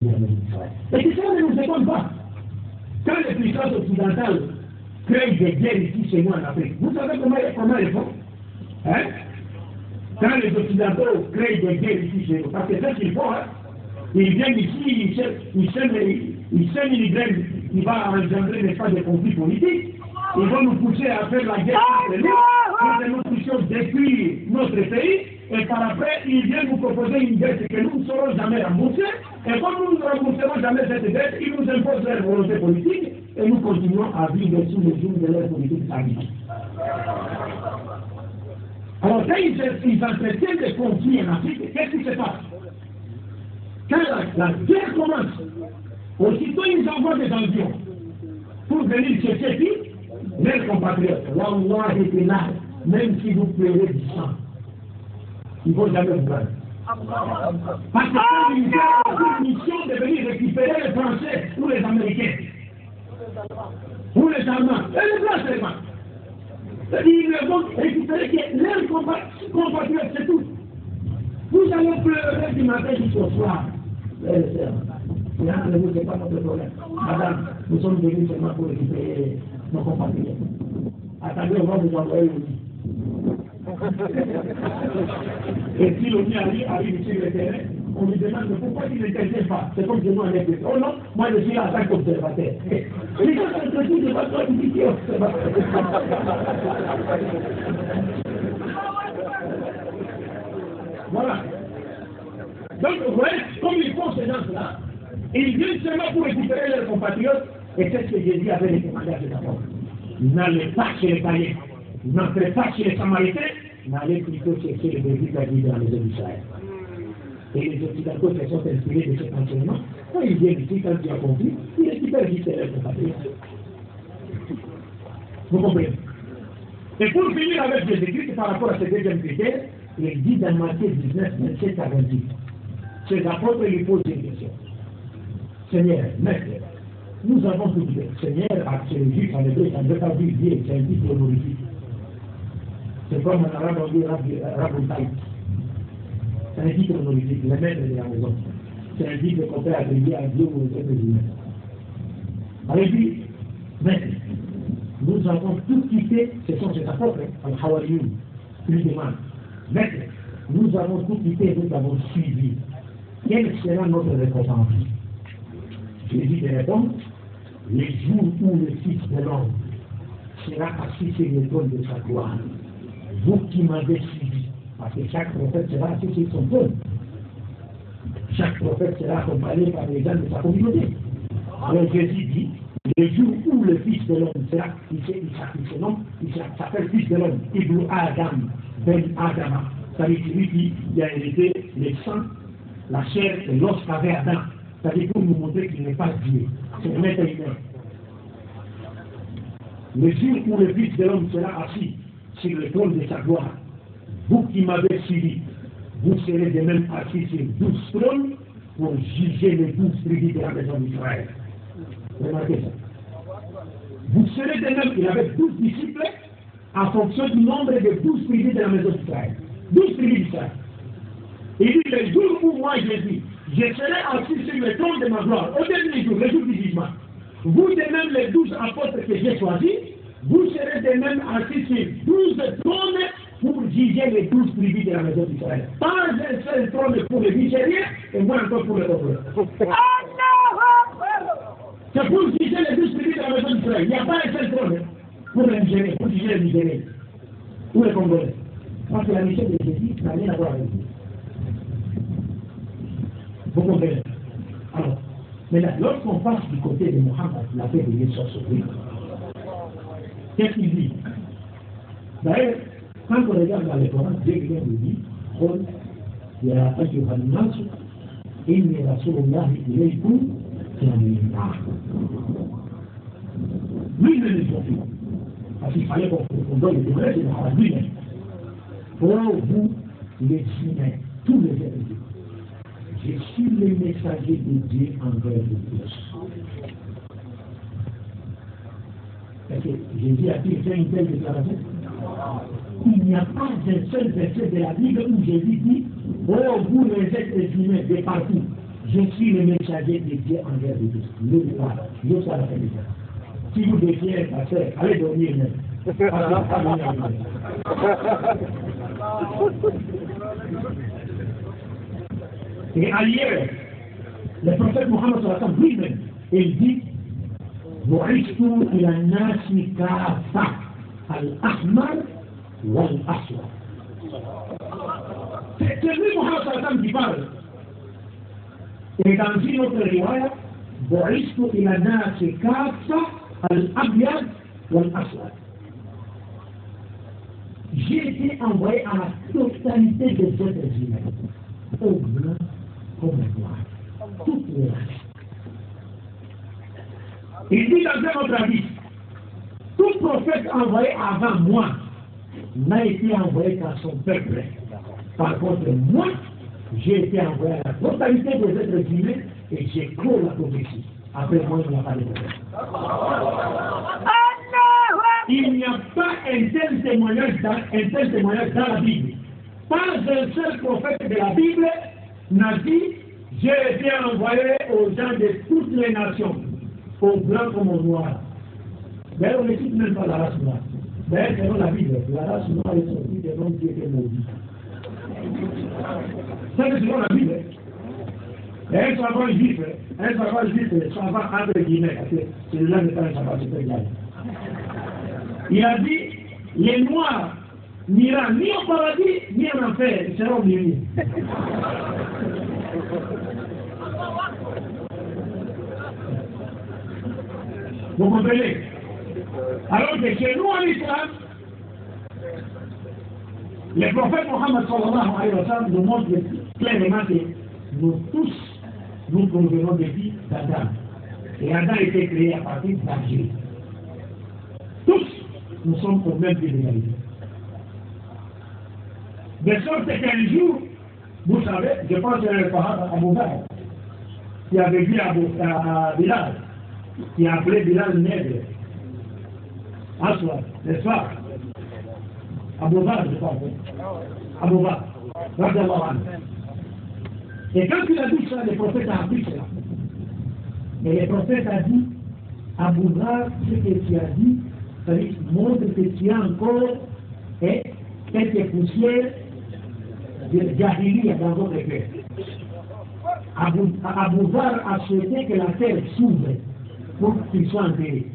Et c'est ça ne nous étonne pas. Quand les puissances occidentales créent des guerres ici chez nous en Afrique, vous savez comment elles font? Hein? Quand les Occidentaux créent des guerres ici chez nous, parce que c'est ce qu'ils font, hein? Ils viennent ici, ils sèment une graine qui va engendrer des conflits politiques. Ils vont nous pousser à faire la guerre entre nous, pour que nous puissions détruire notre pays, et par après, ils viennent nous proposer une dette que nous ne saurons jamais rembourser, et comme nous ne rembourserons jamais cette dette, ils nous imposent leur volonté politique, et nous continuons à vivre sous le joug de leur politique habituelle. Alors, quand ils entretiennent des conflits en Afrique, qu'est-ce qui se passe? Quand la guerre commence, aussitôt ils envoient des avions pour venir chercher qui? Leurs compatriotes. Wallahi billah, même si vous pleurez du sang, ils ne vont jamais vous prendre. Parce que c'est une mission de venir récupérer les Français ou les Américains, ou les Allemands, et les Blancs seulement. Ils vont récupérer leurs compatriotes, c'est tout. Vous allez pleurer du matin jusqu'au soir. Vous, c'est pas notre problème. Madame, nous sommes venus seulement pour récupérer nos compatriotes. Attendez, on va vous envoyer l'ONU. Et si l'ONU arrive sur le terrain, on lui demande pourquoi il n'intervient pas. C'est comme si nous on était. Oh non, moi je suis là en tant qu'observateur. Les gens s'entretuent de façon indiquée observateur. Voilà. Donc, vous voyez, comme ils font ces gens-là, ils viennent seulement pour récupérer leurs compatriotes, et c'est ce que Jésus avait recommandé à ses apôtres. N'allez pas chez les païens, n'entrez pas chez les Samaritains, n'allez plutôt chercher le début perdu dans les eaux d'Israël. Et les Occidentaux se sont inspirés de cet enseignement. Quand ils viennent ici, quand il y a compris, ils récupèrent juste leurs compatriotes. Vous comprenez? Et pour finir avec Jésus-Christ par rapport à ce deuxième critère, il dit dans Matthieu 19, 27 à 28, ses apôtres lui posent une question. Seigneur, maître, nous avons tout dit. Seigneur, à ce juif, en hébreu, ça ne veut pas dire Dieu, c'est un titre honorifique. C'est comme en arabe, on dit Raboutaï. C'est un titre honorifique, le maître de la maison. C'est un titre qu'on peut attribuer à Dieu ou au Seigneur. Alors il dit, maître, nous avons tout quitté, ce sont ses apôtres, Al-Hawariyun, plus de mal. Maître, nous avons tout quitté, nous avons suivi. Quelle sera notre récompense? Jésus te répond, les jours où le Fils de l'homme sera assis sur le trône de sa gloire, vous qui m'avez suivi, parce que chaque prophète sera assis sur son trône. Chaque prophète sera accompagné par les gens de sa communauté. Alors Jésus dit, le jour où le Fils de l'homme sera, il s'appelle Fils de l'homme, Ibn Adam, Ben Adama, c'est-à-dire celui qui a hérité le sang, la chair et l'os qu'avait Adam. C'est-à-dire pour nous montrer qu'il n'est pas Dieu, c'est le maître humain. Le jour où le Fils de l'homme sera assis sur le trône de sa gloire, vous qui m'avez suivi, vous serez de même assis sur 12 trônes pour juger les 12 tribus de la maison d'Israël. Remarquez ça. Vous serez de même, il avait 12 disciples en fonction du nombre de 12 tribus de la maison d'Israël. 12 tribus d'Israël. Il dit, le jour où moi Jésus, je serai assis sur le trône de ma gloire, au dernier jour, le jour du jugement. Vous de même les 12 apôtres que j'ai choisis, vous serez de même assis sur 12 trônes pour juger les 12 tribus de la maison d'Israël. Pas un seul trône pour les Nigériens et moi encore pour les autres. C'est pour juger les 12 tribus de la maison d'Israël. Il n'y a pas un seul trône pour les Nigériens, pour juger les Nigériens ou les Congolais. Parce que la mission de Jésus n'a rien à voir avec vous. Vous comprenez? Alors, maintenant, lorsqu'on passe du côté de Mohammed, la paix de Dieu soit sur lui, qu'est-ce qu'il dit? D'ailleurs, quand on regarde dans le Coran, Dieu vient nous dire, قل يا أيها الناس إني رسول الله إليكم جميعا. Lui, ne les ont fait. Parce qu'il fallait qu'on donne le degré de la lui-même. Pour vous, les humains, tous les êtres humains, je suis le messager de Dieu envers vous tous. Est-ce que Jésus a-t-il fait une telle déclaration? Il n'y a pas un seul verset de la Bible où Jésus dit, oh vous les êtres humains de partout, je suis le messager de Dieu envers de tous. Le soir, jusqu'à la fin du temps. Si vous défiez un pasteur, allez dormir même. Et ailleurs, le prophète Mohammed lui-même, il dit بعثت إلى الناس كافة الأحمر والأسود. C'est lui Mohammed sallam qui parle. Et dans une autre riwaya, بعثت إلى الناس كافة الأبيض والأسود. J'ai été envoyé à la totalité des êtres humains, au blanc comme au noir, toutes les races. Il dit dans un autre avis, tout prophète envoyé avant moi n'a été envoyé qu'à son peuple. Par contre, moi, j'ai été envoyé à la totalité des êtres humains et j'ai clos la prophétie. Après moi, il n'y a pas de problème. Il n'y a pas un tel témoignage dans la Bible. Pas un seul prophète de la Bible n'a dit « J'ai été envoyé aux gens de toutes les nations, aux blancs comme aux noirs. » D'ailleurs, on ne cite même pas la race noire. D'ailleurs, selon la Bible, la race noire est sortie des noms qui étaient maudits. Ça, c'est selon la Bible. Et un savant juif, savant entre guillemets, parce que celui-là n'est pas un savant, c'est égal. Il a dit, les noirs n'iront ni au paradis, ni en enfer, ils seront bénis. Vous comprenez? Alors que chez nous en islam, le prophète Mohammed sallallahu alayhi wa sallam nous montre clairement que nous tous, nous provenons des filles d'Adam. Et Adam a été créé à partir d'Agir. Tous, nous sommes au même pied d'égalité. De sorte qu'un jour, vous savez, je pense que le Sahaba Abu Bakr, qui avait dit à Bilal, qui a appelé Bilal nègre, Aswad, n'est-ce pas? Abu Bakr, je pense. Abu Bakr, radiallahu anhu. Et quand il a dit ça, le prophète a appris cela. Et le prophète a dit, Abu Bakr, ce que tu as dit, ça montre que tu as encore quelques poussières de Jahiliya dans votre cœur. Abu Bakr a souhaité que la terre s'ouvre pour qu'il soit enterré.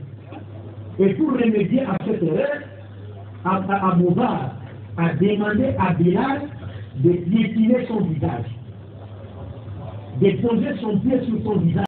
Et pour remédier à cette erreur, Abu Bakr a demandé à Bilal de piétiner son visage, de poser son pied sur son visage.